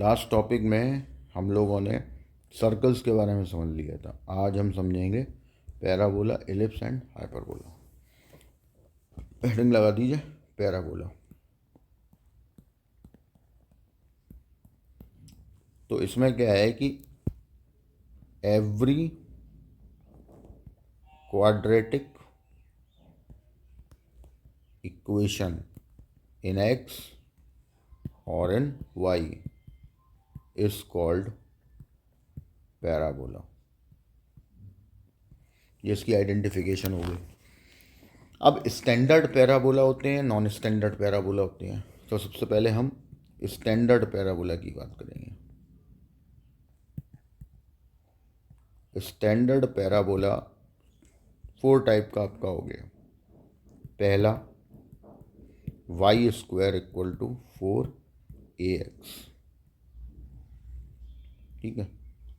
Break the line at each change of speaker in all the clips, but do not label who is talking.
Last topic में हम लोगों ने सर्कल्स के बारे में समझ लिया था। आज हम समझेंगे parabola, ellipse and hyperbola. Heading लगा दीजिए, पैराबोला। तो इसमें क्या है कि every quadratic equation in x और इन वाई इज कॉल्ड पैराबोला। ये इसकी आइडेंटिफिकेशन हो गई। अब स्टैंडर्ड पैराबोला होते हैं, नॉन स्टैंडर्ड पैराबोला होते हैं। तो सबसे पहले हम स्टैंडर्ड पैराबोला की बात करेंगे। स्टैंडर्ड पैराबोला 4 टाइप का आपका हो गया। पहला, Y square equal to 4ax, ठीक है,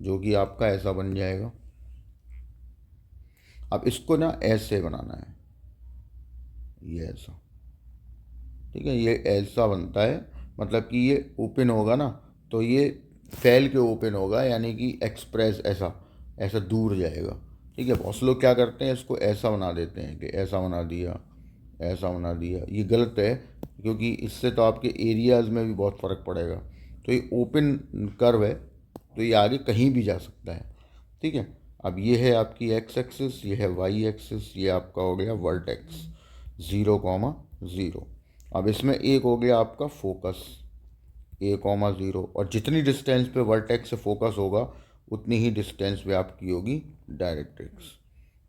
जो कि आपका ऐसा बन जाएगा। अब इसको ना ऐसे बनाना है, ये ऐसा, ठीक है, ये ऐसा बनता है। मतलब कि ये ओपन होगा ना, तो ये फैल के ओपन होगा, यानी कि एक्सप्रेस ऐसा ऐसा दूर जाएगा। ठीक है, बहुत से लोग क्या करते हैं, इसको ऐसा बना देते हैं कि ऐसा बना दिया, ऐसा बना दिया। ये गलत है, क्योंकि इससे तो आपके एरियाज़ में भी बहुत फ़र्क पड़ेगा। तो ये ओपन कर्व है, तो ये आगे कहीं भी जा सकता है। ठीक है, अब ये है आपकी एक्स एक्सिस, ये है वाई एक्सिस, ये आपका हो गया वर्टेक्स 0,0। अब इसमें एक हो गया आपका फोकस a,0, और जितनी डिस्टेंस पे वर्टेक्स से फोकस होगा उतनी ही डिस्टेंस पे आपकी होगी डायरेक्ट्रिक्स।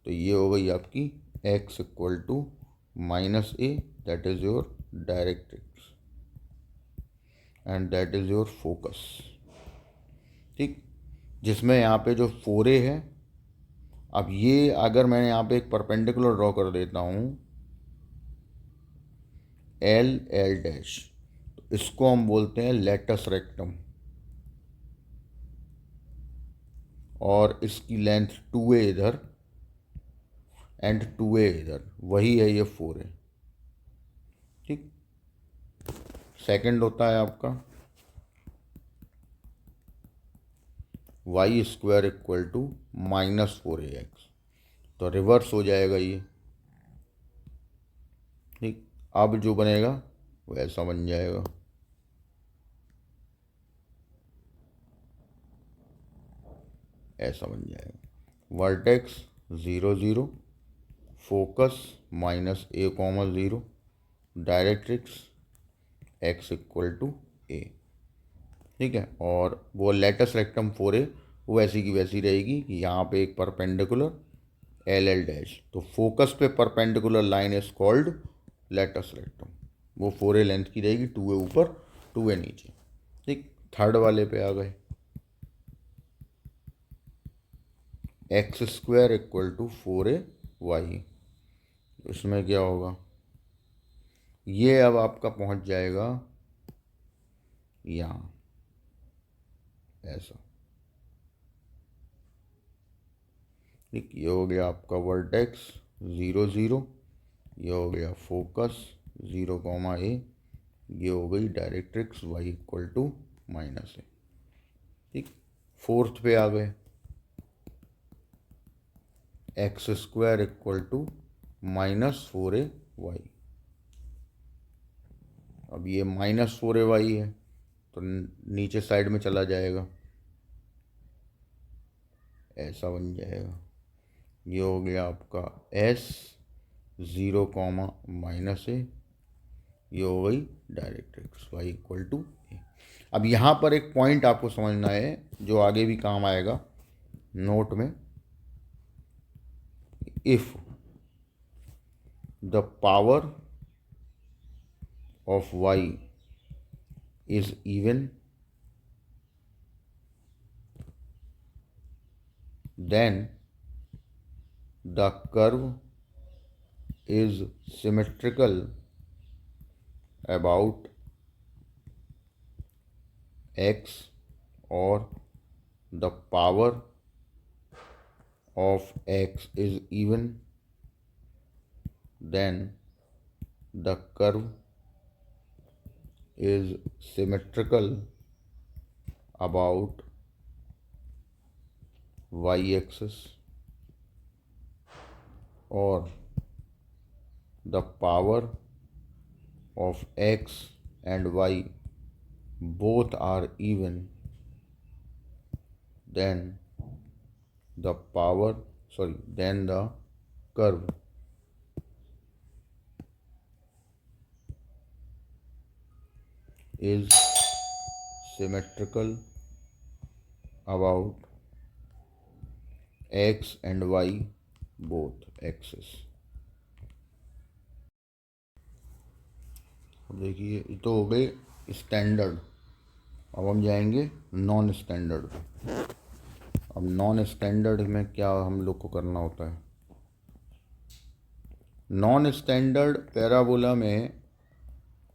तो ये हो गई आपकी x equal to -a, that is your directrix and that is your focus. ठीक, जिसमें यहाँ पे जो 4a है, अब ये अगर मैं यहाँ पे एक परपेंडिकुलर ड्रॉ कर देता हूँ L डैश, तो इसको हम बोलते हैं लेटस रेक्टम, और इसकी लेंथ 2a इधर एंड 2a इधर, वही है ये 4a। ठीक, सेकंड होता है आपका Y square equal to -4ax, तो रिवर्स हो जाएगा ये। ठीक, अब जो बनेगा वो ऐसा बन जाएगा, ऐसा बन जाएगा। Vertex 0,0, focus -a,0, directrix x equal to a। ठीक है, और वो लेटस रेक्टम 4a वो वैसी की वैसी रहेगी कि यहाँ पे एक परपेंडिकुलर एल डैश, तो फोकस पे perpendicular line is called latus rectum. वो 4a लेंथ की रहेगी, 2a ऊपर 2a नीचे। ठीक, थर्ड वाले पे आ गए, x square equal to 4ay। इसमें क्या होगा, ये अब आपका पहुंच जाएगा यहाँ ऐसा। ठीक, ये हो गया आपका वर्टेक्स 0,0, ये हो गया फोकस 0,a, ये हो गई directrix y equal to -a। ठीक, फोर्थ पे आ गए, x square equal to -4ay। अब ये -4ay है, तो नीचे साइड में चला जाएगा, ऐसा बन जाएगा। ये हो गया आपका s 0,-a, ये हो गई directrix y equal to a। अब यहाँ पर एक पॉइंट आपको समझना है जो आगे भी काम आएगा नोट में। If the power of y is even, then the curve is symmetrical about x, or the power of x is even, then the curve is symmetrical about y axis or the power of x and y both are even, then the then the curve is symmetrical about x and y both axis। अब देखिए ये तो हो गए standard. अब हम जाएंगे non standard पे। अब नॉन स्टैंडर्ड में क्या हम लोग को करना होता है, नॉन स्टैंडर्ड पैराबोला में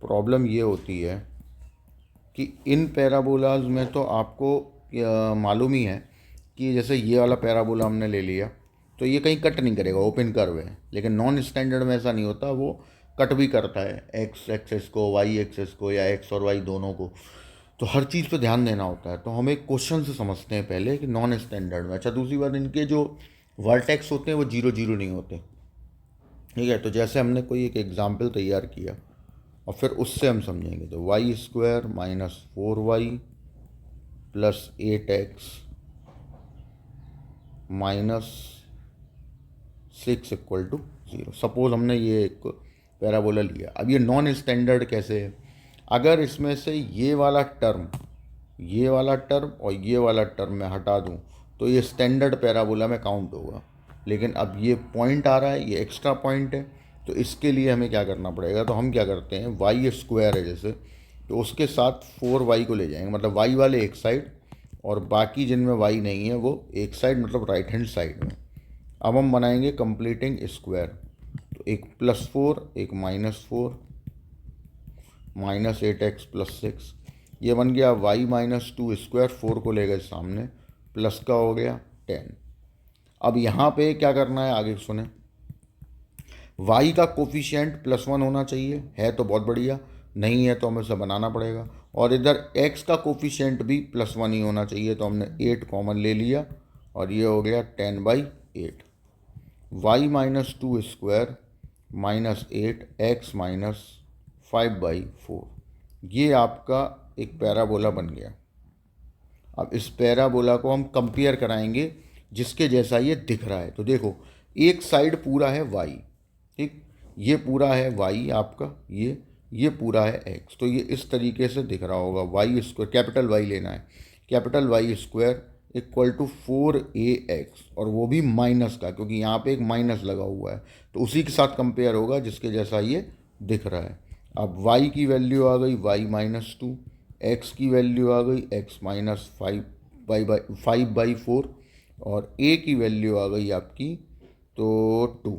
प्रॉब्लम ये होती है कि इन पैराबोलाज में तो आपको मालूम ही है कि जैसे ये वाला पैराबोला हमने ले लिया तो ये कहीं कट नहीं करेगा, ओपन कर्व है। लेकिन नॉन स्टैंडर्ड में ऐसा नहीं होता, वो कट भी करता है एक्स एक्सेस को, वाई एक्सेस को, या एक्स और वाई दोनों को। तो हर चीज़ पे ध्यान देना होता है। तो हम एक क्वेश्चन से समझते हैं पहले कि नॉन स्टैंडर्ड में। अच्छा, दूसरी बात, इनके जो वर्टेक्स होते हैं वो 0 0 नहीं होते, ठीक है। तो जैसे हमने कोई एक एग्जाम्पल तैयार किया और फिर उससे हम समझेंगे। तो y square minus 4y plus 8x minus 6 equal to 0। Suppose हमने ये एक पैराबोला लिया। अब ये नॉन स्टैंडर्ड कैसे है, अगर इसमें से ये वाला टर्म और ये वाला टर्म मैं हटा दूं तो ये स्टैंडर्ड पैराबोला में काउंट होगा। लेकिन अब ये पॉइंट आ रहा है, ये एक्स्ट्रा पॉइंट है, तो इसके लिए हमें क्या करना पड़ेगा। तो हम क्या करते हैं, वाई स्क्वायर है जैसे, तो उसके साथ 4y को ले जाएंगे, मतलब वाई वाले एक साइड और बाकी जिनमें वाई नहीं है वो एक साइड, मतलब राइट हैंड साइड में। अब हम बनाएंगे कंप्लीटिंग स्क्वायर। तो एक +4 एक -4 माइनस 8x प्लस 6, ये बन गया y माइनस 2 स्क्वायर। 4 को ले गए सामने, प्लस का हो गया 10। अब यहाँ पे क्या करना है, आगे सुने। y का कोफिशिएंट +1 होना चाहिए, है तो बहुत बढ़िया, नहीं है तो हमें उसे बनाना पड़ेगा। और इधर x का कोफिशिएंट भी +1 ही होना चाहिए, तो हमने 8 कॉमन ले लिया और ये हो गया 10/8। y minus 2 square minus 8x minus 5/4, ये आपका एक पैराबोला बन गया। अब इस पैराबोला को हम कंपेयर कराएंगे जिसके जैसा ये दिख रहा है। तो देखो, एक साइड पूरा है y, ठीक, ये पूरा है y आपका, ये पूरा है x। तो ये इस तरीके से दिख रहा होगा। वाई स्क्वायर, कैपिटल Y लेना है, capital Y square equal to 4ax, और वो भी माइनस का, क्योंकि यहाँ पे एक माइनस लगा हुआ है। तो उसी के साथ कंपेयर होगा जिसके जैसा ये दिख रहा है। अब y की वैल्यू आ गई y माइनस 2, x की वैल्यू आ गई x माइनस 5/4, और a की वैल्यू आ गई आपकी तो 2,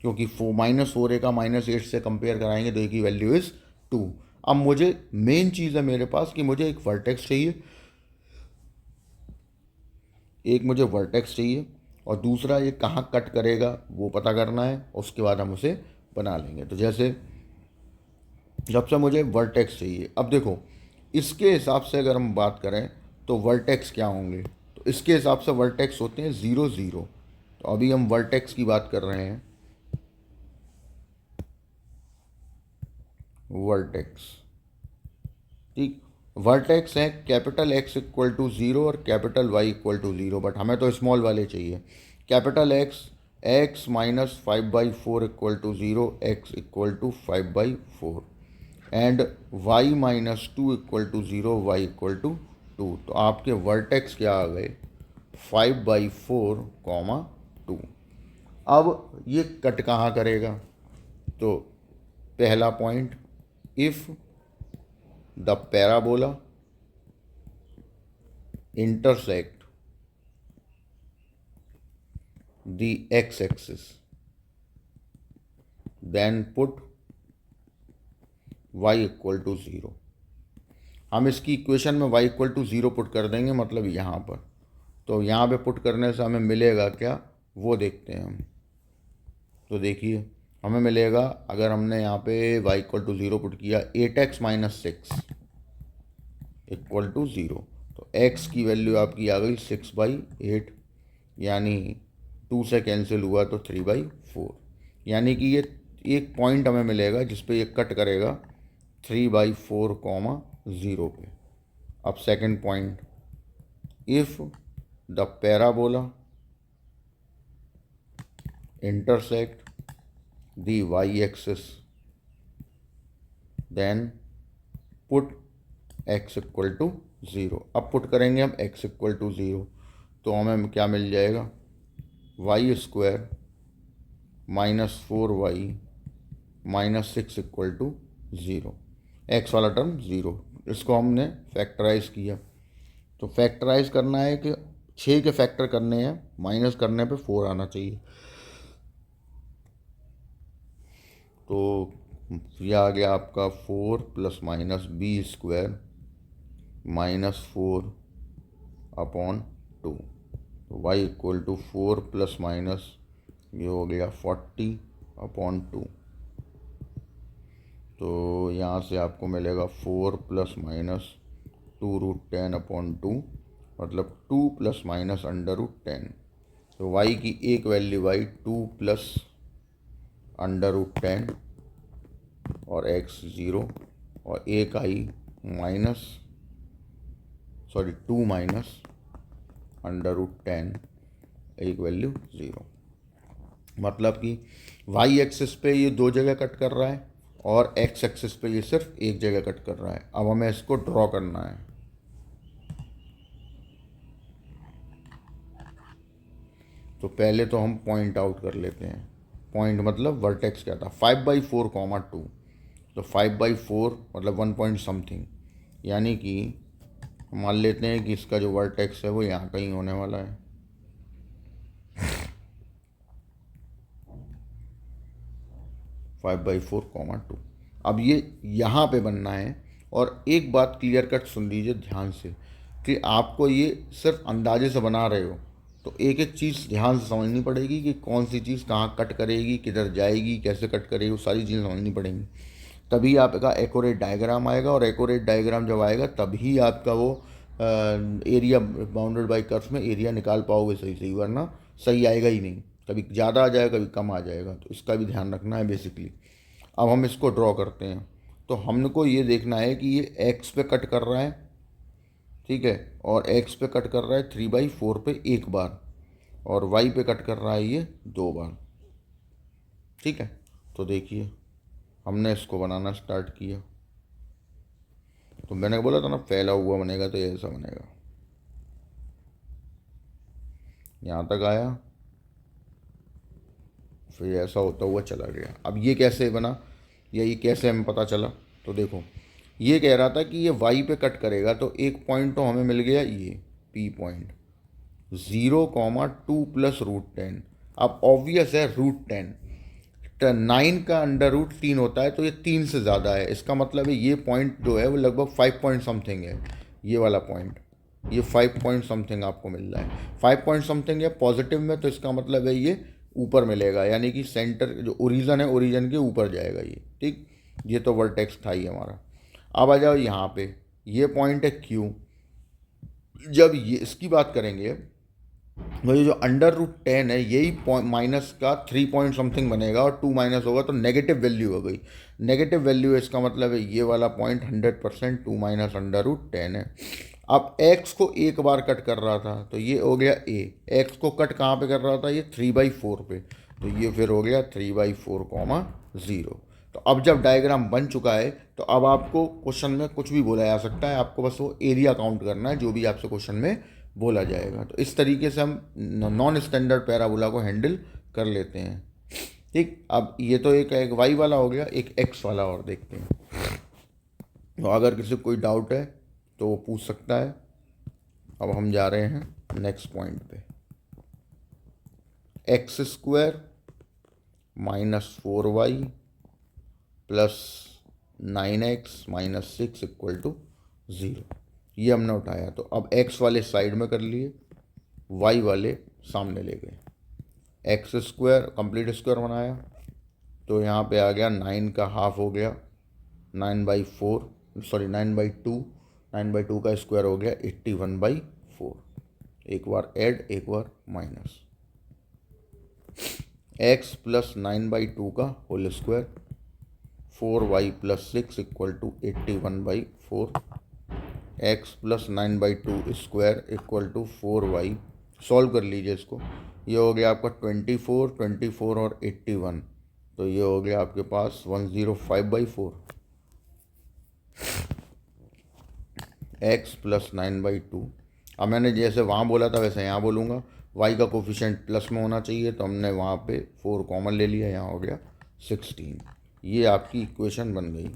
क्योंकि -4a का -8 से कंपेयर कराएंगे तो a की वैल्यू इज़ 2। अब मुझे मेन चीज़ है मेरे पास कि मुझे एक वर्टेक्स चाहिए, और दूसरा ये कहाँ कट करेगा वो पता करना है, उसके बाद हम उसे बना लेंगे। तो जैसे जब से मुझे वर्टेक्स चाहिए, अब देखो इसके हिसाब से अगर हम बात करें तो वर्टेक्स क्या होंगे, तो इसके हिसाब से वर्टेक्स होते हैं 0 0। तो अभी हम वर्टेक्स की बात कर रहे हैं, वर्टेक्स, ठीक। वर्टेक्स है कैपिटल X इक्वल टू 0 और capital Y equal to 0, but हमें तो स्मॉल वाले चाहिए। Capital x minus 5/4 equal to 0, x equal to 5/4, and y minus 2 equal to 0, y equal to 2। तो आपके वर्टेक्स क्या आ गए, 5/4, 2। अब ये कट कहाँ करेगा, तो पहला point, if the parabola intersect the x-axis, then put y equal to 0। हम इसकी इक्वेशन में y इक्वल टू 0 पुट कर देंगे, मतलब यहाँ पर। तो यहाँ पे पुट करने से हमें मिलेगा क्या, वो देखते हैं हम। तो देखिए हमें मिलेगा, अगर हमने यहाँ पे y इक्वल टू 0 पुट किया, 8x माइनस 6 इक्वल टू 0। तो x की वैल्यू आपकी आ गई 6/8, यानी 2 से कैंसिल हुआ तो 3/4, यानी कि ये एक पॉइंट हमें मिलेगा जिस पे ये कट करेगा 3/4, 0 पे। अब second point, if the parabola intersect the y-axis, then put x equal to 0। अब पुट करेंगे हम x इक्वल टू 0, तो हमें क्या मिल जाएगा, y² -4y -6 equal to 0। X वाला टर्म 0, इसको हमने फैक्टराइज किया। तो फैक्टराइज करना है कि 6 के फैक्टर करने हैं, माइनस करने पे 4 आना चाहिए। तो ये आ गया आपका 4 ± b² -4/2। तो y इक्वल टू 4 ± ये हो गया 40/2। तो यहाँ से आपको मिलेगा 4 ± 2√10/2, मतलब 2 ± √10। तो y की एक वैल्यू आई 2 + √10 और x 0, और एक आई 2 √10, एक वैल्यू 0। मतलब कि y एक्सिस पे ये दो जगह कट कर रहा है और x एक्सिस पे ये सिर्फ एक जगह कट कर रहा है। अब हमें इसको ड्रॉ करना है। तो पहले तो हम पॉइंट आउट कर लेते हैं। पॉइंट मतलब वर्टेक्स क्या था, 5/4, 2। तो 5/4 मतलब 1 पॉइंट समथिंग, यानी कि मान लेते हैं कि इसका जो वर्टेक्स है वो यहाँ कहीं होने वाला है। Five by four comma two. अब ये यहाँ पे बनना है। और एक बात क्लियर कट सुन लीजिए ध्यान से, कि आपको ये सिर्फ अंदाजे से बना रहे हो, तो एक एक चीज़ ध्यान से समझनी पड़ेगी कि कौन सी चीज़ कहाँ कट करेगी, किधर जाएगी, कैसे कट करेगी, वो सारी चीज़ें समझनी पड़ेंगी। तभी आपका एक्यूरेट डायग्राम आएगा, और एक्यूरेट डायग्राम जब आएगा तभी आपका वो एरिया बाउंडेड बाई कर्व्स में एरिया निकाल पाओगे सही सही, वरना सही आएगा ही नहीं। कभी ज़्यादा आ जाएगा, कभी कम आ जाएगा, तो इसका भी ध्यान रखना है बेसिकली। अब हम इसको ड्रॉ करते हैं। तो हमको ये देखना है कि ये एक्स पे कट कर रहा है, ठीक है, और एक्स पे कट कर रहा है 3/4 पे एक बार, और वाई पे कट कर रहा है ये 2 बार, ठीक है। तो देखिए हमने इसको बनाना स्टार्ट किया। तो मैंने बोला था ना फैला हुआ बनेगा, तो ये ऐसा बनेगा। यहाँ तक आया, फिर ऐसा होता हुआ चला गया। अब ये कैसे बना या ये कैसे हमें पता चला, तो देखो ये कह रहा था कि ये वाई पे कट करेगा, तो एक पॉइंट तो हमें मिल गया, ये पी पॉइंट 0,2 + √10। अब ऑब्वियस है √10, 9 का √3 होता है, तो ये 3 से ज़्यादा है। इसका मतलब है ये पॉइंट जो है वो लगभग 5 पॉइंट समथिंग है। ये वाला पॉइंट, ये 5 पॉइंट समथिंग आपको मिल रहा है। 5 पॉइंट समथिंग है पॉजिटिव में, तो इसका मतलब है ये ऊपर मिलेगा, यानी कि सेंटर जो ओरिजन है, ओरिजन के ऊपर जाएगा ये, ठीक। ये तो वर्टेक्स था ही हमारा। अब आ जाओ यहाँ पे, ये पॉइंट है क्यू। जब ये इसकी बात करेंगे, वही जो √10 है, यही माइनस का 3 पॉइंट समथिंग बनेगा, और 2 माइनस होगा तो नेगेटिव वैल्यू हो गई। नेगेटिव वैल्यू है, इसका मतलब है ये वाला पॉइंट 100% 2 माइनस √10 है। अब x को एक बार कट कर रहा था, तो ये हो गया a। x को कट कहाँ पे कर रहा था, ये 3/4 पे, तो ये फिर हो गया 3/4, 0। तो अब जब डायग्राम बन चुका है, तो अब आपको क्वेश्चन में कुछ भी बोला जा सकता है, आपको बस वो एरिया काउंट करना है जो भी आपसे क्वेश्चन में बोला जाएगा। तो इस तरीके से हम नॉन स्टैंडर्ड पैराबोला को हैंडल कर लेते हैं, ठीक। अब ये तो एक वाई वाला हो गया, एक एक्स वाला और देखते हैं। तो अगर किसी को कोई डाउट है तो वो पूछ सकता है। अब हम जा रहे हैं नेक्स्ट पॉइंट पे। x² -4y + 9x - 6 = 0। ये हमने उठाया। तो अब x वाले साइड में कर लिए, y वाले सामने ले गए। x² कंप्लीट स्क्वायर बनाया, तो यहाँ पे आ गया 9 का हाफ हो गया 9/4, सॉरी 9/2, 9/2 का स्क्वायर हो गया 81/4। एक बार ऐड एक बार माइनस। x प्लस 9/2 का whole square 4y plus 6 equal to 81/4। x plus 9/2 square equal to 4y। Solve कर लीजिए इसको। ये हो गया आपका 24 और 81, तो ये हो गया आपके पास 105/4। x plus 9/2। अब मैंने जैसे वहाँ बोला था वैसे यहाँ बोलूँगा। y का कोफिशिएंट प्लस में होना चाहिए, तो हमने वहाँ पे 4 कॉमन ले लिया, यहाँ हो गया 16। ये आपकी इक्वेशन बन गई।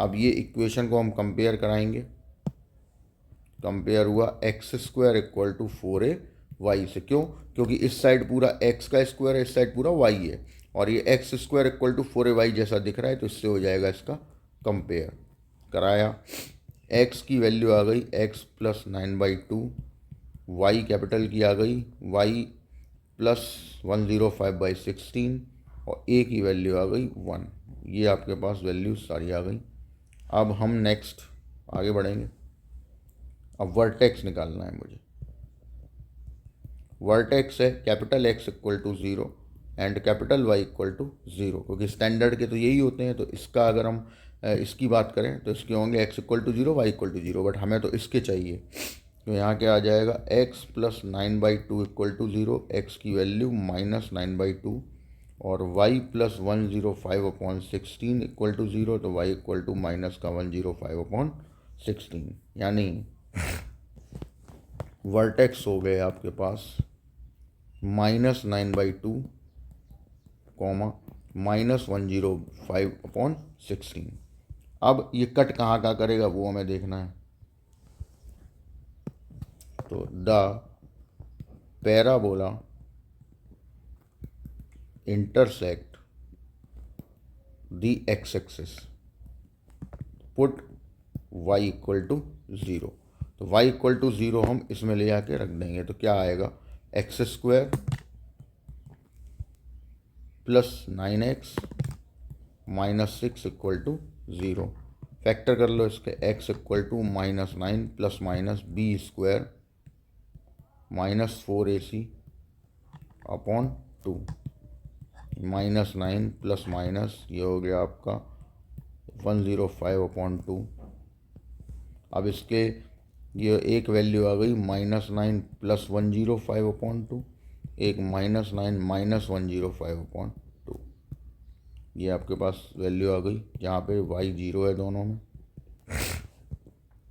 अब ये इक्वेशन को हम कंपेयर कराएंगे। कंपेयर हुआ x square equal to 4a y से। क्यों? क्योंकि इस साइड पूरा x का स्क्वायर है, इस साइड पूरा y है, और ये x square equal to 4a y जैसा दिख रहा है, तो इससे हो जाएगा इसका कंपेयर। कराया, x की वैल्यू आ गई x प्लस 9/2, y कैपिटल की आ गई y प्लस 105/16, और a की वैल्यू आ गई 1। ये आपके पास वैल्यू सारी आ गई। अब हम नेक्स्ट आगे बढ़ेंगे। अब वर्टेक्स निकालना है मुझे। वर्टेक्स है capital X equal to 0 and capital Y equal to 0, क्योंकि स्टैंडर्ड के तो यही होते हैं। तो इसका अगर हम इसकी बात करें तो इसके होंगे x equal to 0 y equal to 0, but हमें तो इसके चाहिए। तो यहाँ क्या आ जाएगा x plus 9/2 equal to 0, x की वैल्यू माइनस 9/2, और y प्लस 105/16 इक्वल टू 0, तो y इक्वल टू माइनस का 105/16। यानी वर्टेक्स हो गए आपके पास -9/2 कॉमा -105/16। अब ये कट कहाँ का करेगा वो हमें देखना है। तो the parabola intersect the x axis put y equal to 0। तो y इक्वल टू 0 हम इसमें ले आके रख देंगे, तो क्या आएगा x square plus 9x minus 6 equal to 0। Factor कर लो इसके, x equal to -9 plus minus b square minus 4ac upon 2, -9 plus minus ये हो गया आपका 105/2। अब इसके ये एक वैल्यू आ गई -9 प्लस 105/2, एक -9 माइनस 105/2। ये आपके पास वैल्यू आ गई, जहाँ पे y 0 है दोनों में।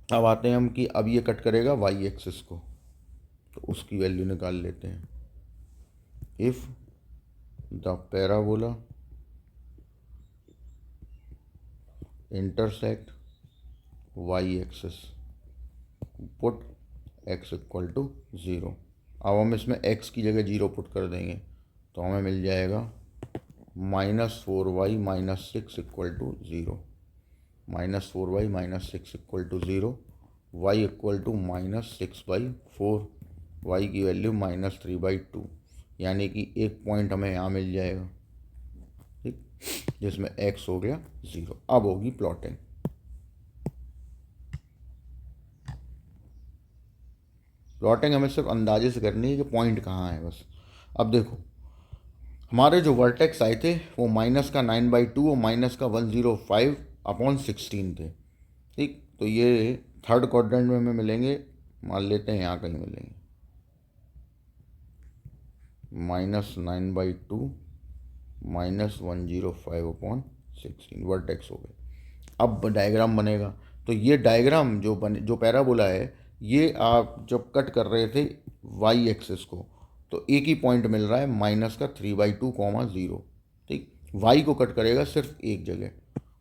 अब आते हैं हम कि अब ये कट करेगा y एक्सिस को, तो उसकी वैल्यू निकाल लेते हैं। If the parabola intersect y axis put x equal to 0। अब हम इसमें x की जगह 0 पुट कर देंगे, तो हमें मिल जाएगा -4y minus 6 equal to 0, -4y minus 6 equal to 0, y equal to -6/4, y की वैल्यू -3/2, यानी कि एक पॉइंट हमें यहाँ मिल जाएगा, ठीक, जिसमें x हो गया 0। अब होगी प्लॉटिंग। प्लॉटिंग हमें सिर्फ अंदाजे से करनी है कि पॉइंट कहाँ है बस। अब देखो हमारे जो वर्टेक्स आए थे वो माइनस का 9/2 और माइनस का 105/16 थे, ठीक। तो ये थर्ड क्वाड्रेंट में हमें मिलेंगे, मान लेते हैं यहाँ कहीं मिलेंगे, -9/2 -105/16 वर्टेक्स हो गए। अब डायग्राम बनेगा, तो ये डायग्राम जो पैराबोला है, ये आप जब कट कर रहे थे y एक्सिस को, तो एक ही पॉइंट मिल रहा है -3/2, 0, ठीक। y को कट करेगा सिर्फ एक जगह।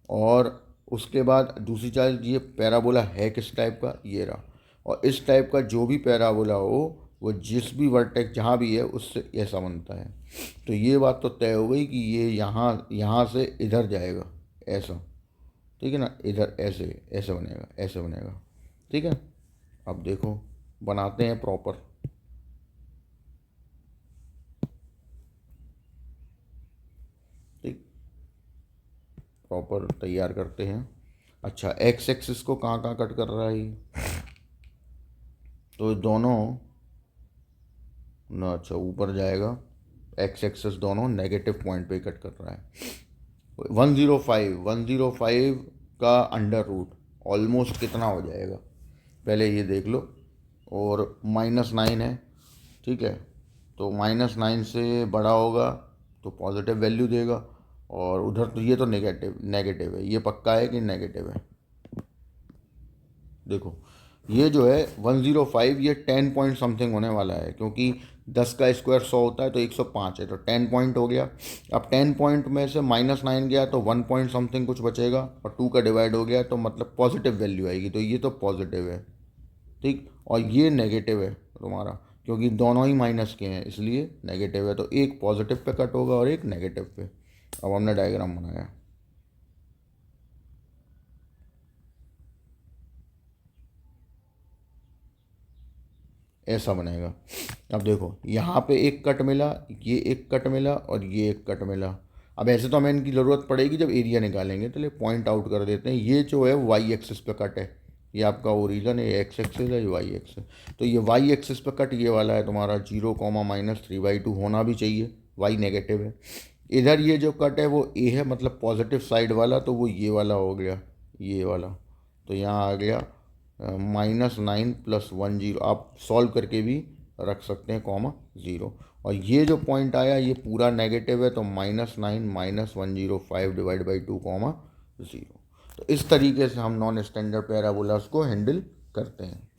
और उसके बाद दूसरी चीज़, ये पैराबोला है किस टाइप का, ये रहा। और इस टाइप का जो भी पैराबोला हो वो जिस भी वर्टेक्स जहाँ भी है उससे ऐसा बनता है। तो ये बात तो तय हो गई कि ये यहाँ से इधर जाएगा ऐसा, ठीक है ना, इधर ऐसे ऐसे बनेगा, ऐसे बनेगा, ठीक है। अब देखो बनाते हैं प्रॉपर, ठीक, प्रॉपर तैयार करते हैं। अच्छा, एक्स एक्सिस को कहाँ कहाँ कट कर रहा है ये? तो दोनों ना, अच्छा ऊपर जाएगा, एक्स एक्सिस दोनों नेगेटिव पॉइंट पे ही कट कर रहा है। 105 का अंडर रूट ऑलमोस्ट कितना हो जाएगा, पहले ये देख लो। और -9 है, ठीक है, तो -9 से बड़ा होगा तो पॉजिटिव वैल्यू देगा, और उधर तो ये तो नेगेटिव नेगेटिव है, ये पक्का है कि नेगेटिव है। देखो ये जो है 105, ये 10 पॉइंट समथिंग होने वाला है, क्योंकि 10 का स्क्वायर 100 होता है, तो 105 है, तो 10 पॉइंट हो गया। अब 10 पॉइंट में से -9 गया तो 1 पॉइंट समथिंग कुछ बचेगा, और 2 का डिवाइड हो गया तो मतलब पॉजिटिव वैल्यू आएगी, तो ये तो पॉजिटिव है, ठीक। और ये नेगेटिव है तुम्हारा, क्योंकि दोनों ही माइनस के हैं इसलिए नेगेटिव है, तो एक पॉजिटिव पे कट होगा और एक नेगेटिव पे। अब हमने डायग्राम बनाया, ऐसा बनेगा। अब देखो यहाँ पे एक कट मिला, ये एक कट मिला, और ये एक कट मिला। अब ऐसे तो हमें इनकी ज़रूरत पड़ेगी जब एरिया निकालेंगे, तो ले पॉइंट आउट कर देते हैं। ये जो है वाई एक्सिस पे कट है, ये आपका ओरिजन है, एक्स एक्सिस है, ये वाई एक्सिस। तो ये वाई एक्सिस पे कट ये वाला है तुम्हारा 0, -3/2 होना भी चाहिए, वाई नेगेटिव है। इधर ये जो कट है वो ए है, मतलब पॉजिटिव साइड वाला, तो वो ये वाला हो गया, ये वाला। तो यहाँ आ गया -9 + 1 0, आप सॉल्व करके भी रख सकते हैं, (0). और ये जो पॉइंट आया ये पूरा नेगेटिव है, तो -9 - 105 / 2, (0). तो इस तरीके से हम नॉन स्टैंडर्ड पैराबोलास को हैंडल करते हैं,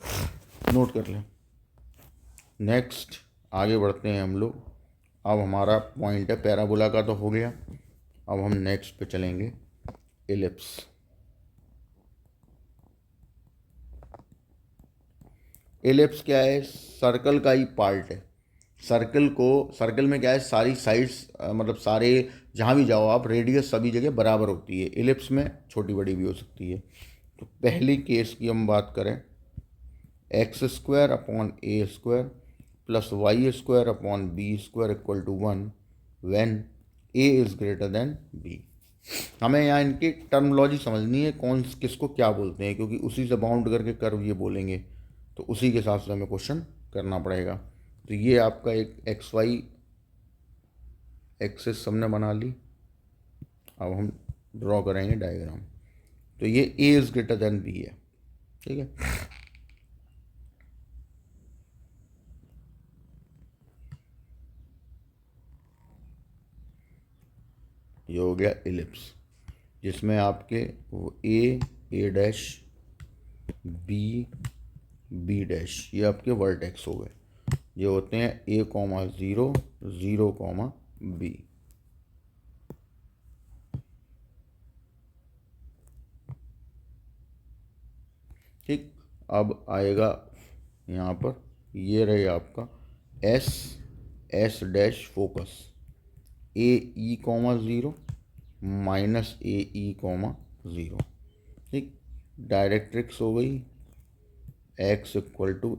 नोट कर लें। नेक्स्ट आगे बढ़ते हैं हम लोग। अब हमारा पॉइंट है पैराबोला का तो हो गया, अब हम नेक्स्ट पे चलेंगे, एलिप्स। एलिप्स क्या है? सर्कल का ही पार्ट है। सर्कल में क्या है, सारी साइड्स मतलब सारे जहाँ भी जाओ आप, रेडियस सभी जगह बराबर होती है। एलिप्स में छोटी बड़ी भी हो सकती है। तो पहली केस की हम बात करें, x² / a² + y² / b² = 1 when a is greater than b। हमें यहाँ इनकी टर्मोलॉजी समझनी है, कौन किसको क्या बोलते हैं, क्योंकि उसी से बाउंड करके कर्व ये बोलेंगे, तो उसी के हिसाब से हमें क्वेश्चन करना पड़ेगा। तो ये आपका एक एक्स वाई एक्सिस हमने बना ली। अब हम ड्रॉ करेंगे डायग्राम। तो ये a is greater than b है, ठीक है। ये हो गया एलिप्स, जिसमें आपके ए डैश, बी डैश, ये आपके वर्टेक्स हो गए। ये होते हैं a, 0, 0, b। ठीक। अब आएगा यहाँ पर, ये रहे आपका S dash focus, AE, 0 -AE, 0। ठीक। डायरेक्ट्रिक्स हो गई x =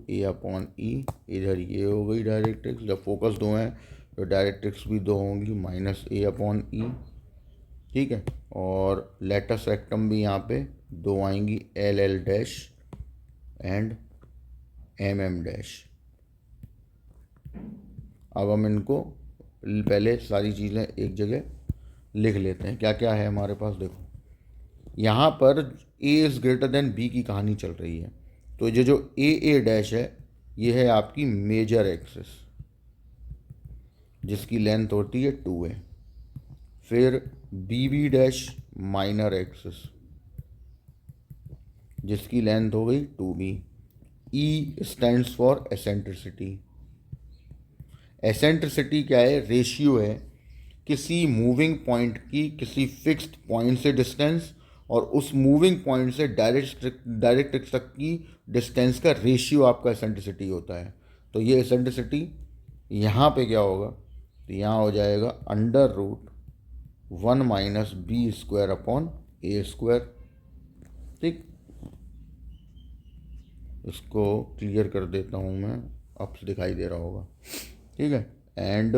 A/E, इधर ये हो गई डायरेक्ट्रिक्स। जब फोकस दो हैं तो डायरेक्ट्रिक्स भी दो होंगी, -A/E, ठीक है। और लेटस रेक्टम भी यहाँ पे दो आएंगी, LL dash and MM dash. अब हम इनको पहले सारी चीज़ें एक जगह लिख लेते हैं, क्या क्या है हमारे पास। देखो यहाँ पर A is greater than B की कहानी चल रही है, तो ये जो A डैश है ये है आपकी मेजर एक्सिस, जिसकी लेंथ होती है 2a। फिर BB डैश माइनर एक्सिस, जिसकी लेंथ हो गई 2b। E stands for eccentricity. Eccentricity क्या है? रेशियो है किसी मूविंग पॉइंट की किसी फिक्स्ड पॉइंट से डिस्टेंस, और उस मूविंग पॉइंट से डायरेक्ट्रिक्स तक की डिस्टेंस का रेशियो आपका एसेंट्रिसिटी होता है। तो ये एसेंट्रिसिटी यहाँ पे क्या होगा, तो यहाँ हो जाएगा √1 - b² / a²। ठीक, इसको क्लियर कर देता हूँ मैं, अब दिखाई दे रहा होगा, ठीक है। एंड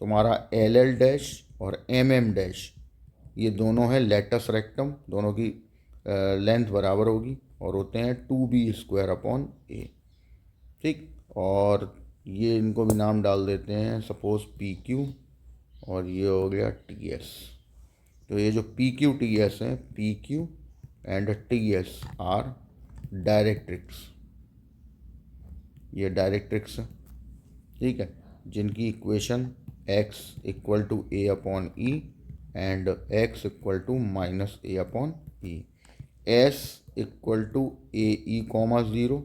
तुम्हारा LL डैश और MM डैश ये दोनों है लेटस रेक्टम, दोनों की लेंथ बराबर होगी और होते हैं 2b² अपॉन ए। ठीक, और ये इनको भी नाम डाल देते हैं सपोज PQ और ये हो गया TS। तो ये जो PQ TS हैं, PQ and TS are directrix, ये डायरेक्ट्रिक्स है। ठीक है, जिनकी equation x equal to a upon e and x equal to minus a upon e, s equal to a e comma zero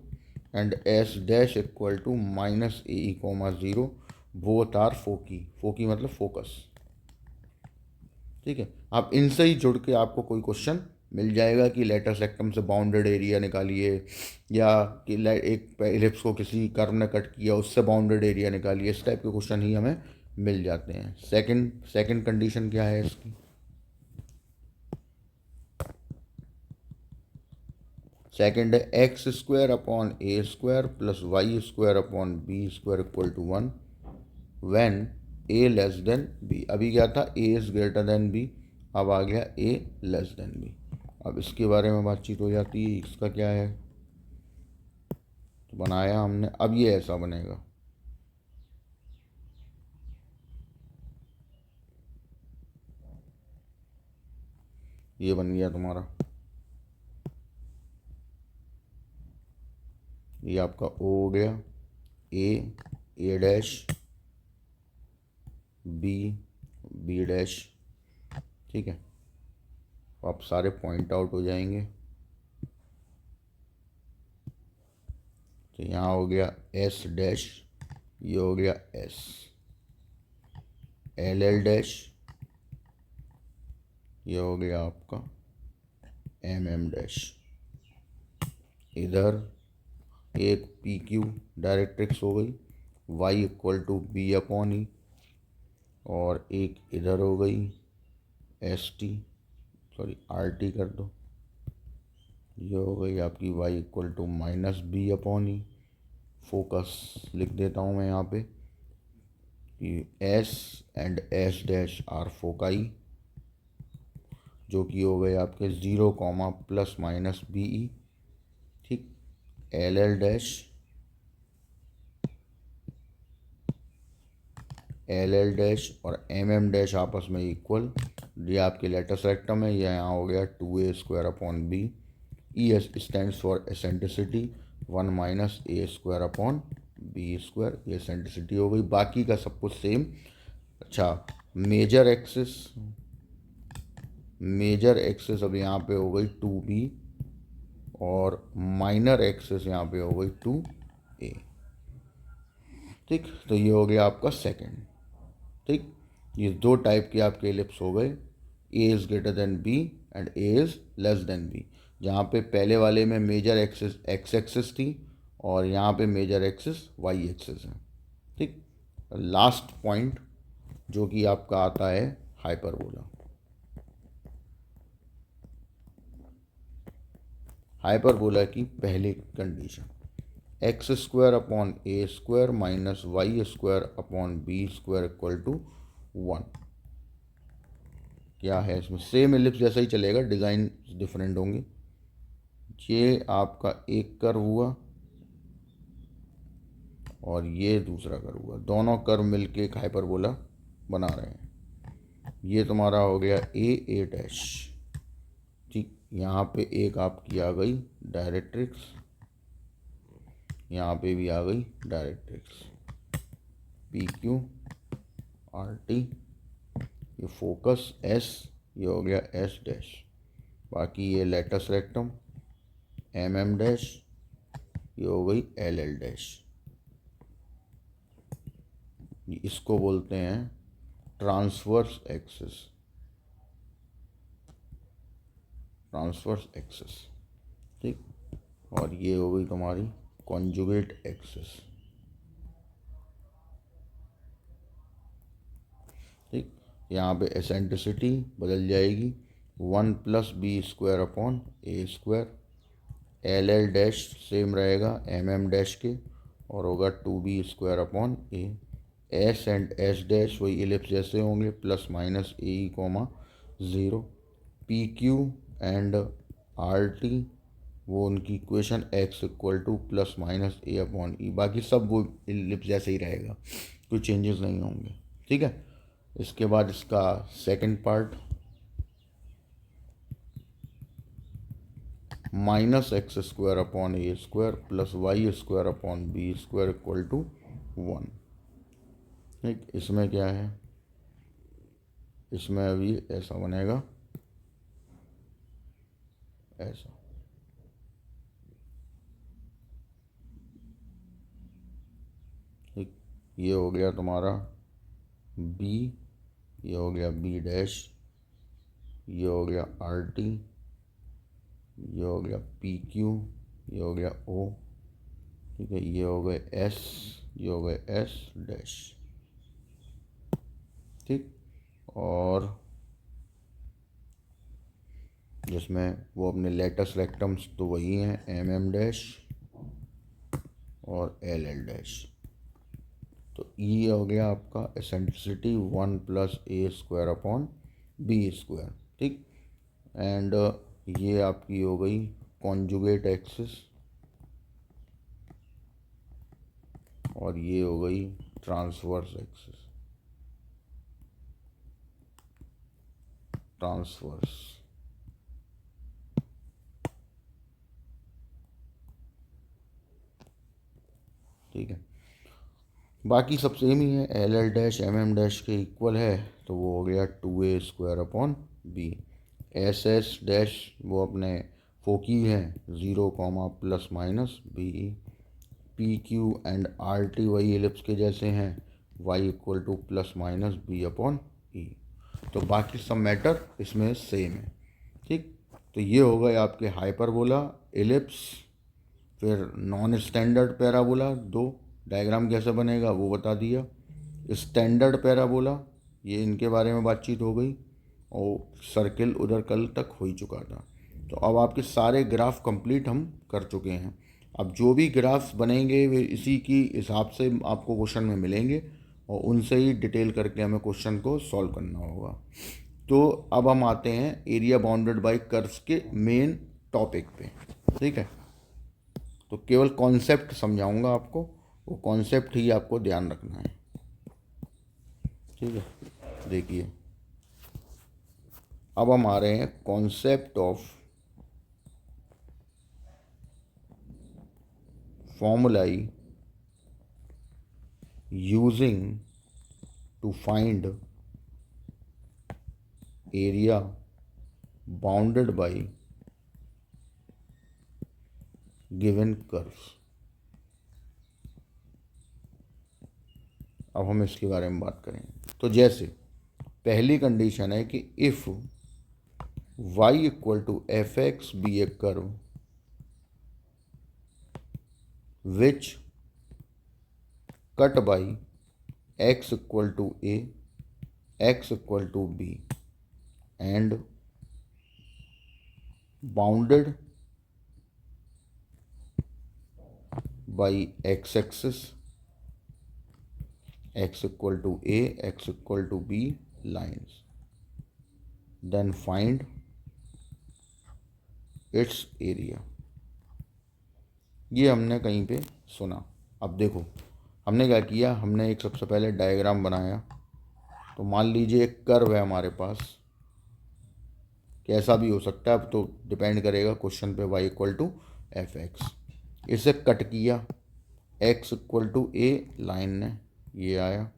and s dash equal to minus a e comma zero, both are foci. Foci मतलब focus. ठीक है, आप इनसे ही जुड़ के आपको कोई question मिल जाएगा कि लेटस रेक्टम से बाउंडेड एरिया निकालिए, या कि एक एलिप्स को किसी कर्व ने कट किया उससे बाउंडेड एरिया निकालिए, इस टाइप के क्वेश्चन ही हमें मिल जाते हैं। सेकंड कंडीशन क्या है इसकी? सेकंड है x² upon a² plus y² upon b² equal to 1 when a less than b। अभी क्या था? a is greater than b, अब आ गया a लेस देन b। अब इसके बारे में बातचीत हो जाती है, इसका क्या है? तो बनाया हमने, अब ये ऐसा बनेगा, ये बन गया तुम्हारा, ये आपका O हो गया, a डैश, b डैश। ठीक है, तो आप सारे पॉइंट आउट हो जाएंगे। तो यहाँ हो गया S डैश, ये हो गया S, LL डैश, ये हो गया आपका MM डैश। इधर एक PQ डायरेक्ट्रिक्स हो गई, y equal to b upon e, और एक इधर हो गई ST, सॉरी RT कर दो, ये हो गई आपकी y equal to minus b upon e. Focus लिख देता हूँ मैं यहाँ पे कि S and S dash are foci, जो कि हो गए आपके 0 प्लस माइनस बी ई। ठीक, LL डैश, LL डैश और MM डैश आपस में इक्वल, ये आपके लेटस रेक्टम है, ये यहाँ हो गया 2a² upon b। E stands for eccentricity, 1 minus a² upon b², ये एसेंट्रिसिटी हो गई। बाकी का सब कुछ सेम। अच्छा, मेजर एक्सिस अब यहाँ पे हो गई 2b और माइनर एक्सिस यहाँ पे हो गई 2a। ठीक, तो ये हो गया आपका सेकंड। ठीक, ये दो टाइप के आपके एलिप्स हो गए, a is greater than b and a is less than b, जहाँ पे पहले वाले में मेजर एक्सिस x एक्सिस थी और यहाँ पे मेजर एक्सिस y एक्सिस है। ठीक, लास्ट पॉइंट जो कि आपका आता है हाइपरबोला। हाइपरबोला की पहली condition, x² upon a² minus y² upon b² equal to 1। क्या है इसमें? सेम एलिप्स जैसा ही चलेगा, डिज़ाइन डिफरेंट होंगे। ये आपका एक कर्व हुआ और ये दूसरा कर्व हुआ, दोनों कर्व मिलके एक हाइपरबोला बना रहे हैं। ये तुम्हारा हो गया a डैश। ठीक, यहाँ पे एक आपकी आ गई डायरेक्ट्रिक्स, यहाँ पे भी आ गई डायरेक्ट्रिक्स, PQ RT, ये फोकस S, ये हो गया S डैश। बाकी ये लेटस रेक्टम MM डैश, ये हो गई LL डैश। इसको बोलते हैं ट्रांसवर्स एक्सिस, ट्रांसवर्स एक्सिस। ठीक, और ये हो गई तुम्हारी कॉन्जुगेट एक्सिस। ठीक, यहाँ पे एसेंट्रिसिटी बदल जाएगी, 1 plus b² upon a²। LL dash same रहेगा MM डैश के और होगा 2b² upon a। S and S dash वही इलिप्स जैसे होंगे, plus minus a e comma zero. P Q and R T वो उनकी equation x equal to plus minus a upon e, बाकी सब वो इलिप्स जैसे ही रहेगा, कोई चेंजेस नहीं होंगे। ठीक है। इसके बाद इसका second part, minus x square upon a square plus y square upon b square equal to 1। ठीक, इसमें क्या है, इसमें अभी ऐसा बनेगा, ऐसा। ठीक, ये हो गया तुम्हारा बी, ये हो गया बी डैश, ये हो गया आर टी, ये हो गया पी क्यू, ये हो गया ओ। ठीक है, ये हो गए एस, ये हो गए एस डैश। ठीक, और जिसमें वो अपने लेटस रेक्टम्स तो वही हैं, एम एम डैश और एल एल डैश। तो ई हो गया आपका एसेंट्रिसिटी 1 प्लस ए स्क्वायर अपॉन बी स्क्वायर। ठीक, एंड ये आपकी हो गई कॉन्जुगेट एक्सिस, और ये हो गई ट्रांसवर्स एक्सिस, ट्रांसवर्स। ठीक है, बाकी सब सेम ही है, L L dash M M dash के इक्वल है, तो वो हो गया 2a square upon b. S S dash वो अपने फोकी हैं, 0 comma plus minus b e. P Q and R T वही एलिप्स के जैसे हैं, y equal to plus minus b upon e. तो बाकी सब मैटर इसमें सेम है। ठीक, तो ये हो गए आपके हाइपरबोला, एलिप्स, फिर नॉन स्टैंडर्ड पैराबोला, दो डायग्राम कैसे बनेगा वो बता दिया। स्टैंडर्ड पैराबोला, ये इनके बारे में बातचीत हो गई, और सर्किल उधर कल तक हो ही चुका था। तो अब आपके सारे ग्राफ कंप्लीट हम कर चुके हैं। अब जो भी ग्राफ्स बनेंगे वे इसी की हिसाब से आपको क्वेश्चन में मिलेंगे, और उनसे ही डिटेल करके हमें क्वेश्चन को सॉल्व करना होगा। तो अब हम आते हैं एरिया बाउंडेड बाय कर्व्स के मेन टॉपिक पे। ठीक है, तो केवल कॉन्सेप्ट समझाऊंगा आपको, वो कॉन्सेप्ट ही आपको ध्यान रखना है। ठीक है, देखिए अब हम आ रहे हैं concept of formulae using to find area bounded by given curves। अब हम इसके बारे में बात करेंगे। तो जैसे पहली कंडीशन है कि if y equal to f x be a curve which cut by x equal to a, x equal to b and bounded by x axis, x equal to a, x equal to b lines, then find its area। ये हमने कहीं पे सुना। अब देखो हमने क्या किया, हमने एक सबसे पहले डायग्राम बनाया। तो मान लीजिए एक कर्व है हमारे पास, कैसा भी हो सकता है, अब तो डिपेंड करेगा क्वेश्चन पे, y equal to f x. इसे कट किया, x equal to a line ने, ये आया,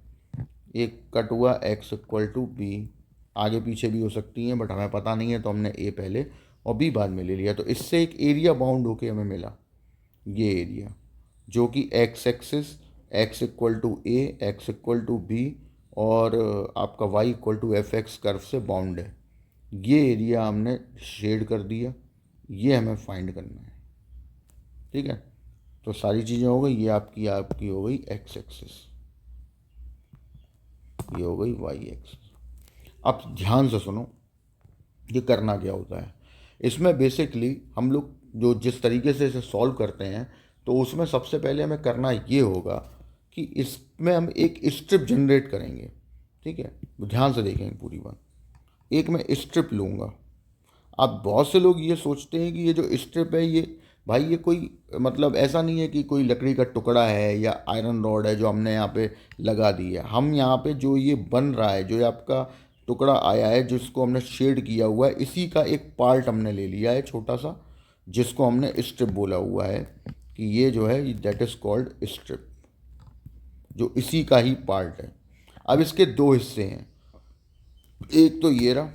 एक कट हुआ x इक्वल टू बी, आगे पीछे भी हो सकती हैं बट हमें पता नहीं है, तो हमने a पहले और b बाद में ले लिया। तो इससे एक एरिया बाउंड होके हमें मिला, ये एरिया जो कि x axis x equal to a, x equal to b और आपका y equal to f x curve से बाउंड है। ये एरिया हमने शेड कर दिया, ये हमें फाइंड करना है। ठीक है, तो सारी चीज़ें हो गई, ये आपकी हो गई एक्स एक्सिस, ये हो गई वाई एक्सिस। अब ध्यान से सुनो, ये करना क्या होता है इसमें। बेसिकली हम लोग जो जिस तरीके से इसे सॉल्व करते हैं, तो उसमें सबसे पहले हमें करना ये होगा कि इसमें हम एक स्ट्रिप जनरेट करेंगे। ठीक है, ध्यान से देखेंगे पूरी बात। एक मैं स्ट्रिप लूँगा। अब बहुत से लोग ये सोचते हैं कि ये जो स्ट्रिप है ये भाई ये कोई मतलब ऐसा नहीं है कि कोई लकड़ी का टुकड़ा है या आयरन रॉड है जो हमने यहाँ पे लगा दी है। हम यहाँ पे जो ये बन रहा है, जो ये आपका टुकड़ा आया है जिसको हमने शेड किया हुआ है, इसी का एक पार्ट हमने ले लिया है छोटा सा, जिसको हमने स्ट्रिप बोला हुआ है कि ये जो है दैट इज़ कॉल्ड स्ट्रिप, जो इसी का ही पार्ट है। अब इसके दो हिस्से हैं, एक तो ये रहा,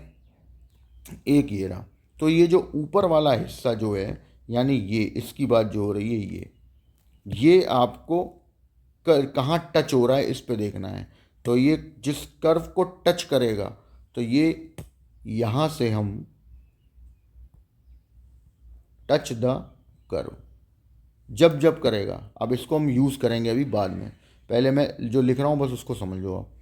एक ये रहा। तो ये जो ऊपर वाला हिस्सा जो है, यानी ये इसकी बात जो हो रही है, ये आपको कहाँ टच हो रहा है इस पे देखना है। तो ये जिस कर्व को टच करेगा, तो ये यहाँ से हम टच द कर्व जब जब करेगा। अब इसको हम यूज़ करेंगे अभी बाद में, पहले मैं जो लिख रहा हूँ बस उसको समझ लो आप।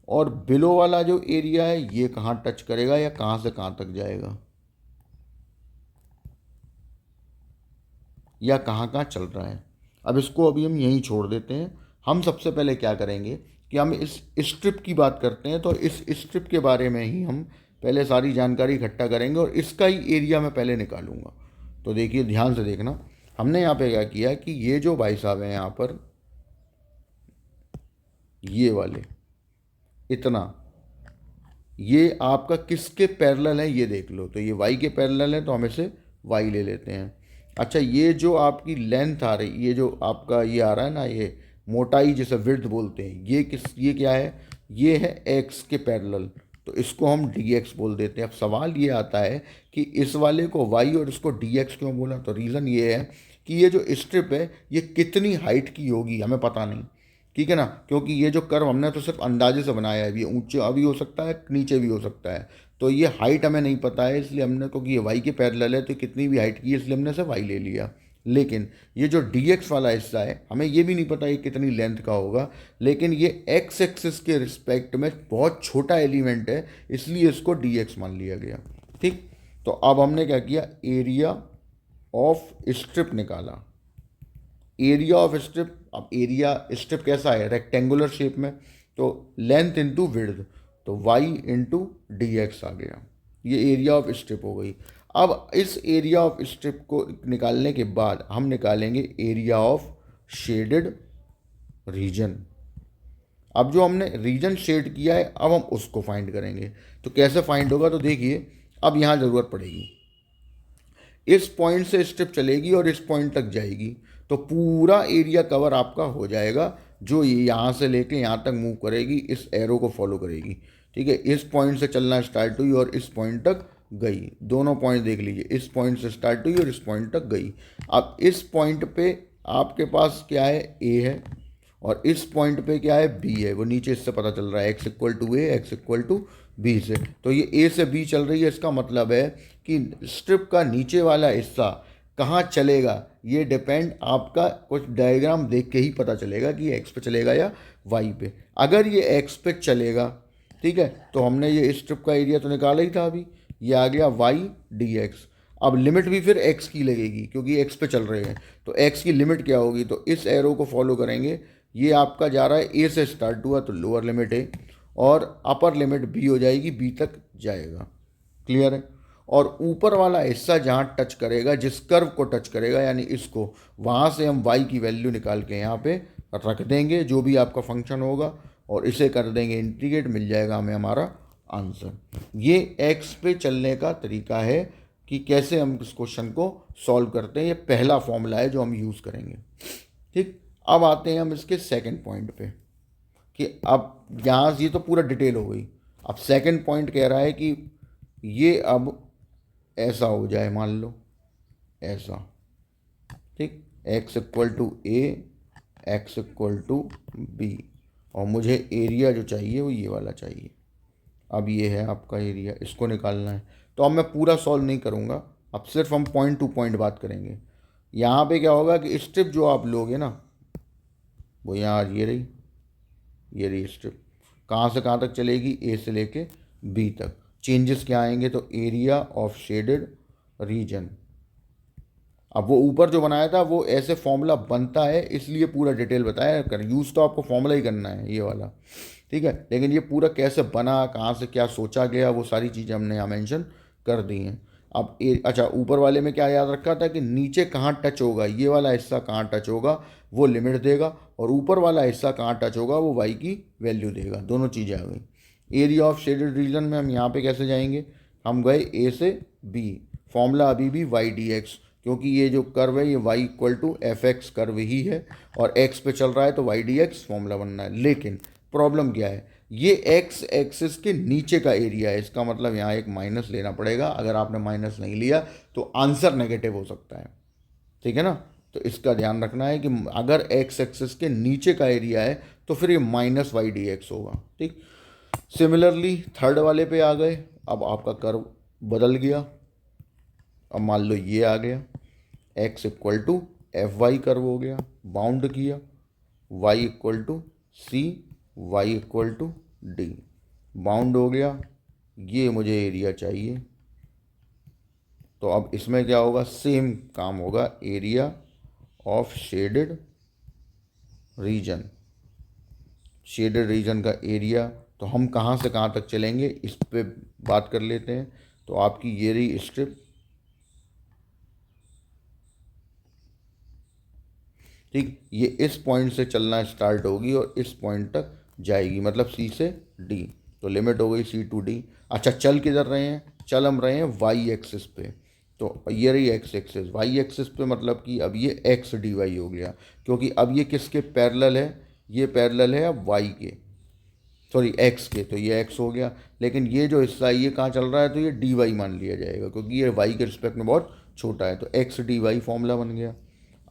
और बिलो वाला जो एरिया है ये कहाँ टच करेगा या कहाँ से कहाँ तक जाएगा या कहाँ कहाँ चल रहा है। अब इसको अभी हम यहीं छोड़ देते हैं। हम सबसे पहले क्या करेंगे कि हम इस स्ट्रिप की बात करते हैं, तो इस स्ट्रिप के बारे में ही हम पहले सारी जानकारी इकट्ठा करेंगे और इसका ही एरिया मैं पहले निकालूंगा। तो देखिए ध्यान से देखना, हमने यहाँ पे क्या किया कि ये जो भाई साहब हैं यहाँ पर, ये वाले इतना, ये आपका किसके पैरेलल है ये देख लो। तो ये वाई के पैरेलल है तो हम इसे वाई ले लेते हैं। अच्छा, ये जो आपकी लेंथ आ रही, ये जो आपका ये आ रहा है ना, ये मोटाई जिसे विड्थ बोलते हैं, ये क्या है, ये है एक्स के पैरेलल, तो इसको हम डी एक्स बोल देते हैं। अब सवाल ये आता है कि इस वाले को वाई और इसको डी एक्स क्यों बोला। तो रीज़न ये है कि ये जो स्ट्रिप है ये कितनी हाइट की होगी हमें पता नहीं, ठीक है ना, क्योंकि ये जो कर्व हमने तो सिर्फ अंदाजे से बनाया है, ये ऊंचे भी हो सकता है नीचे भी हो सकता है, तो ये हाइट हमें नहीं पता है, इसलिए हमने, क्योंकि ये वाई के पैरेलल है तो कितनी भी हाइट की है इसलिए हमने से वाई ले लिया। लेकिन ये जो डी एक्स वाला हिस्सा है हमें ये भी नहीं पता ये कितनी लेंथ का होगा, लेकिन ये एक्स एक्सिस के रिस्पेक्ट में बहुत छोटा एलिमेंट है इसलिए इसको डी एक्स मान लिया गया। ठीक, तो अब हमने क्या किया, एरिया ऑफ स्ट्रिप निकाला। एरिया ऑफ स्ट्रिप, अब एरिया स्ट्रिप कैसा है, रेक्टेंगुलर शेप में, तो लेंथ इंटू विड्थ, तो वाई इंटू डी एक्स आ गया, ये एरिया ऑफ स्ट्रिप हो गई। अब इस एरिया ऑफ स्ट्रिप को निकालने के बाद हम निकालेंगे एरिया ऑफ शेडेड रीजन। अब जो हमने रीजन शेड किया है अब हम उसको फाइंड करेंगे। तो कैसे फाइंड होगा, तो देखिए अब यहाँ ज़रूरत पड़ेगी, इस पॉइंट से स्ट्रिप चलेगी और इस पॉइंट तक जाएगी, तो पूरा एरिया कवर आपका हो जाएगा। जो ये यहाँ से लेके यहाँ तक मूव करेगी इस एरो को फॉलो करेगी, ठीक है, इस पॉइंट से चलना स्टार्ट हुई और इस पॉइंट तक गई। दोनों पॉइंट देख लीजिए, इस पॉइंट से स्टार्ट हुई और इस पॉइंट तक गई। अब इस पॉइंट पे आपके पास क्या है, ए है, और इस पॉइंट पे क्या है, बी है। वो नीचे इससे पता चल रहा है x equal to a, x equal to b से। तो ये ए से बी चल रही है, इसका मतलब है कि स्ट्रिप का नीचे वाला हिस्सा कहाँ चलेगा ये डिपेंड, आपका कुछ डायग्राम देख के ही पता चलेगा कि ये एक्स पे चलेगा या वाई पे। अगर ये एक्स पे चलेगा, ठीक है, तो हमने ये स्ट्रिप का एरिया तो निकाला ही था अभी, ये आ गया वाई डी एक्स। अब लिमिट भी फिर एक्स की लगेगी क्योंकि एक्स पे चल रहे हैं, तो एक्स की लिमिट क्या होगी, तो इस एरो को फॉलो करेंगे। ये आपका जा रहा है ए से स्टार्ट हुआ तो लोअर लिमिट ए, और अपर लिमिट बी हो जाएगी, बी तक जाएगा। क्लियर है। और ऊपर वाला हिस्सा जहाँ टच करेगा, जिस कर्व को टच करेगा यानी इसको, वहाँ से हम y की वैल्यू निकाल के यहाँ पे रख देंगे, जो भी आपका फंक्शन होगा, और इसे कर देंगे इंटीग्रेट, मिल जाएगा हमें हमारा आंसर। ये x पे चलने का तरीका है कि कैसे हम इस क्वेश्चन को सॉल्व करते हैं। ये पहला फॉर्मूला है जो हम यूज़ करेंगे। ठीक, अब आते हैं हम इसके सेकंड पॉइंट पे कि अब यहाँ ये तो पूरा डिटेल हो गई। अब सेकंड पॉइंट कह रहा है कि ये अब ऐसा हो जाए, मान लो ऐसा, ठीक, x equal to a, x equal to b, और मुझे एरिया जो चाहिए वो ये वाला चाहिए। अब ये है आपका एरिया, इसको निकालना है। तो अब मैं पूरा सॉल्व नहीं करूँगा, अब सिर्फ हम पॉइंट टू पॉइंट बात करेंगे। यहाँ पे क्या होगा कि स्ट्रिप जो आप लोगे ना, वो यहाँ ये रही स्ट्रिप, कहाँ से कहाँ तक चलेगी, ए से लेके बी तक। चेंजेस क्या आएंगे, तो एरिया ऑफ शेडेड रीजन। अब वो ऊपर जो बनाया था वो ऐसे फॉर्मूला बनता है, इसलिए पूरा डिटेल बताया कर, यूज़ तो आपको फॉर्मूला ही करना है ये वाला। ठीक है। लेकिन ये पूरा कैसे बना, कहाँ से क्या सोचा गया, वो सारी चीज़ें हमने यहाँ मेंशन कर दी हैं। अब अच्छा, ऊपर वाले में क्या याद रखा था कि नीचे कहाँ टच होगा, ये वाला हिस्सा कहाँ टच होगा वो लिमिट देगा, और ऊपर वाला हिस्सा कहाँ टच होगा वो वाई की वैल्यू देगा। दोनों चीज़ें आ गई। एरिया ऑफ शेडेड रीजन में हम यहाँ पे कैसे जाएंगे, हम गए ए से बी, फॉर्मूला अभी भी वाई डी एक्स, क्योंकि ये जो कर्व है ये y equal to f x curve ही है और x पे चल रहा है, तो वाई डी एक्स फॉर्मूला बनना है। लेकिन प्रॉब्लम क्या है, ये x एक्सिस के नीचे का एरिया है, इसका मतलब यहाँ एक माइनस लेना पड़ेगा। अगर आपने माइनस नहीं लिया तो आंसर नेगेटिव हो सकता है, ठीक है ना। तो इसका ध्यान रखना है कि अगर x एक्सिस के नीचे का एरिया है तो फिर ये माइनस वाई डी एक्स होगा, ठीक। सिमिलरली थर्ड वाले पे आ गए, अब आपका कर्व बदल गया। अब मान लो ये आ गया, x equal to f y curve हो गया, बाउंड किया, y equal to c, y equal to d, bound हो गया। ये मुझे एरिया चाहिए, तो अब इसमें क्या होगा, सेम काम होगा, area of shaded region. Shaded region का एरिया, तो हम कहाँ से कहाँ तक चलेंगे इस पे बात कर लेते हैं। तो आपकी ये रही स्ट्रिप, ठीक, ये इस पॉइंट से चलना स्टार्ट होगी और इस पॉइंट तक जाएगी, मतलब सी से डी, तो लिमिट हो गई सी टू डी। अच्छा, चल किधर रहे हैं, चल हम रहे हैं वाई एक्सिस पे, तो ये रही एक्स एक्सिस, वाई एक्सिस पे मतलब कि अब ये एक्स डी वाई हो गया, क्योंकि अब ये किसके पैरेलल है, ये पैरेलल है अब वाई के, सॉरी एक्स के, तो ये एक्स हो गया। लेकिन ये जो हिस्सा है ये कहाँ चल रहा है, तो ये डी वाई मान लिया जाएगा, क्योंकि ये वाई के रिस्पेक्ट में बहुत छोटा है, तो एक्स डी वाई फॉर्मूला बन गया।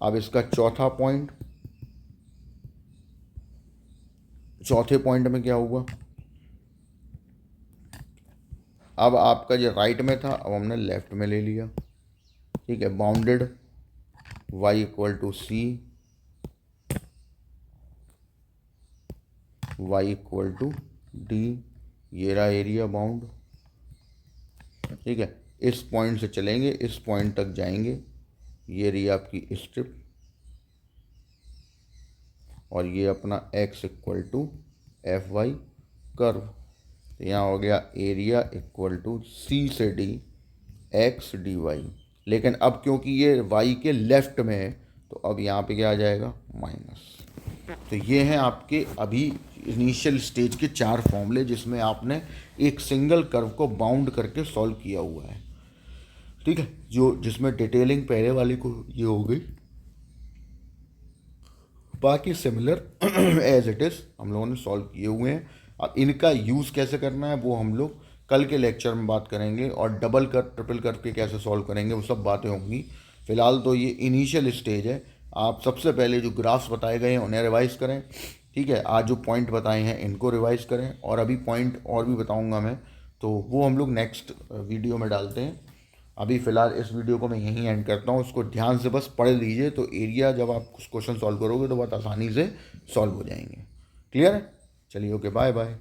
अब इसका चौथा पॉइंट, चौथे पॉइंट में क्या हुआ, अब आपका जो राइट में था अब हमने लेफ्ट में ले लिया, ठीक है। Bounded y equal to c, y equal to d, ये रहा एरिया बाउंड, ठीक है। इस पॉइंट से चलेंगे, इस पॉइंट तक जाएंगे, ये रही आपकी स्ट्रिप, और ये अपना x equal to f y curve, तो यहाँ हो गया एरिया इक्वल टू सी से डी एक्स डी वाई। लेकिन अब क्योंकि ये y के लेफ्ट में है तो अब यहाँ पे क्या आ जाएगा, माइनस। तो ये हैं आपके अभी इनिशियल स्टेज के 4 फॉर्मूले, जिसमें आपने एक सिंगल कर्व को बाउंड करके सॉल्व किया हुआ है, ठीक है। जो जिसमें डिटेलिंग पहले वाली को ये हो गई, बाकी सिमिलर एज इट इज़ हम लोगों ने सॉल्व किए हुए हैं। अब इनका यूज़ कैसे करना है वो हम लोग कल के लेक्चर में बात करेंगे, और डबल कर ट्रिपल कर के कैसे सॉल्व करेंगे वो सब बातें होंगी। फ़िलहाल तो ये इनिशियल स्टेज है। आप सबसे पहले जो ग्राफ्स बताए गए हैं उन्हें रिवाइज़ करें, ठीक है। आज जो पॉइंट बताए हैं इनको रिवाइज़ करें, और अभी पॉइंट और भी बताऊँगा मैं, तो वो हम लोग नेक्स्ट वीडियो में डालते हैं। अभी फ़िलहाल इस वीडियो को मैं यहीं एंड करता हूँ, उसको ध्यान से बस पढ़ लीजिए, तो एरिया जब आप कुछ क्वेश्चन सॉल्व करोगे तो बहुत आसानी से सॉल्व हो जाएंगे। क्लियर है, चलिए, ओके, बाय बाय।